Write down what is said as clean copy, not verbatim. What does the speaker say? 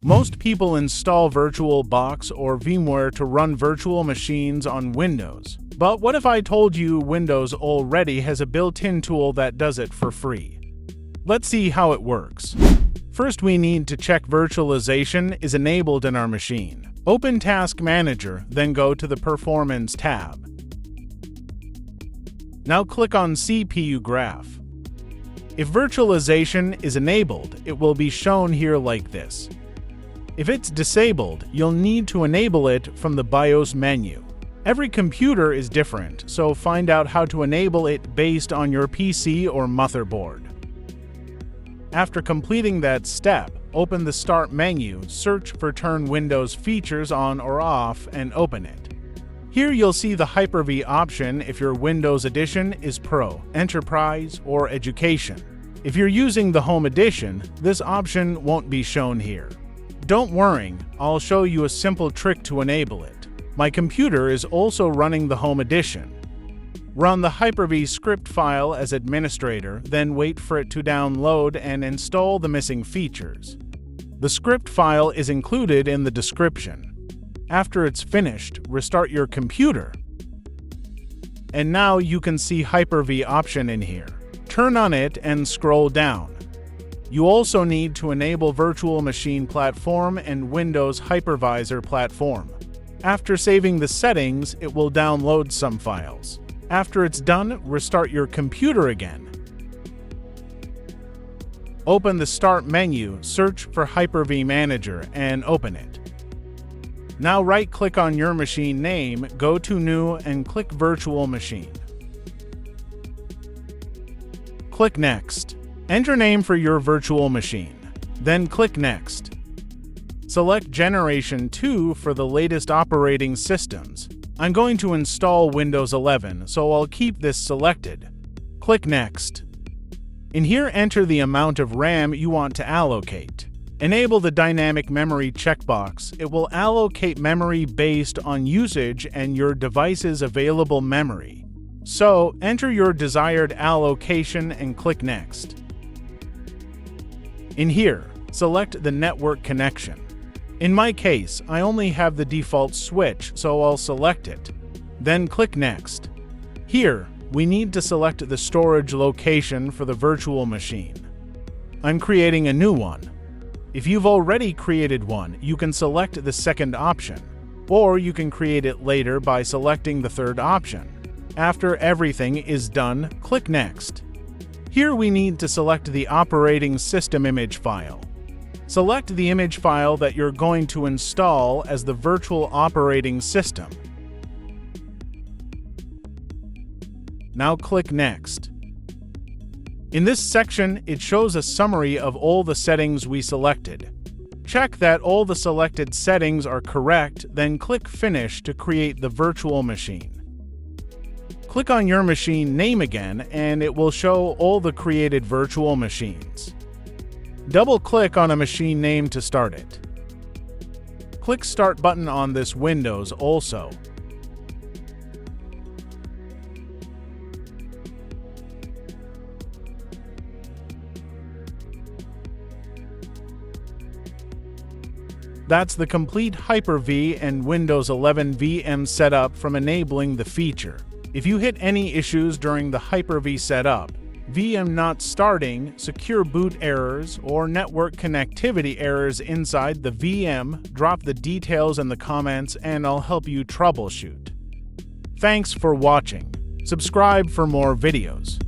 Most people install VirtualBox or VMware to run virtual machines on Windows. But what if I told you Windows already has a built-in tool that does it for free? Let's see how it works. First, we need to check virtualization is enabled in our machine. Open Task Manager, then go to the Performance tab. Now click on CPU Graph. If virtualization is enabled, it will be shown here like this. If it's disabled, you'll need to enable it from the BIOS menu. Every computer is different, so find out how to enable it based on your PC or motherboard. After completing that step, open the Start menu, search for Turn Windows Features on or off, and open it. Here you'll see the Hyper-V option if your Windows edition is Pro, Enterprise, or Education. If you're using the Home edition, this option won't be shown here. Don't worry, I'll show you a simple trick to enable it. My computer is also running the Home edition. Run the Hyper-V script file as administrator, then wait for it to download and install the missing features. The script file is included in the description. After it's finished, restart your computer. And now you can see Hyper-V option in here. Turn on it and scroll down. You also need to enable Virtual Machine Platform and Windows Hypervisor Platform. After saving the settings, it will download some files. After it's done, restart your computer again. Open the Start menu, search for Hyper-V Manager, and open it. Now right-click on your machine name, go to New, and click Virtual Machine. Click Next. Enter name for your virtual machine. Then click Next. Select Generation 2 for the latest operating systems. I'm going to install Windows 11, so I'll keep this selected. Click Next. In here, enter the amount of RAM you want to allocate. Enable the Dynamic Memory checkbox. It will allocate memory based on usage and your device's available memory. So, enter your desired allocation and click Next. In here, select the network connection. In my case, I only have the default switch, so I'll select it. Then click Next. Here, we need to select the storage location for the virtual machine. I'm creating a new one. If you've already created one, you can select the second option, or you can create it later by selecting the third option. After everything is done, click Next. Here we need to select the operating system image file. Select the image file that you're going to install as the virtual operating system. Now click Next. In this section, it shows a summary of all the settings we selected. Check that all the selected settings are correct, then click Finish to create the virtual machine. Click on your machine name again, and it will show all the created virtual machines. Double-click on a machine name to start it. Click Start button on this Windows also. That's the complete Hyper-V and Windows 11 VM setup from enabling the feature. If you hit any issues during the Hyper-V setup, VM not starting, secure boot errors, or network connectivity errors inside the VM, drop the details in the comments and I'll help you troubleshoot. Thanks for watching. Subscribe for more videos.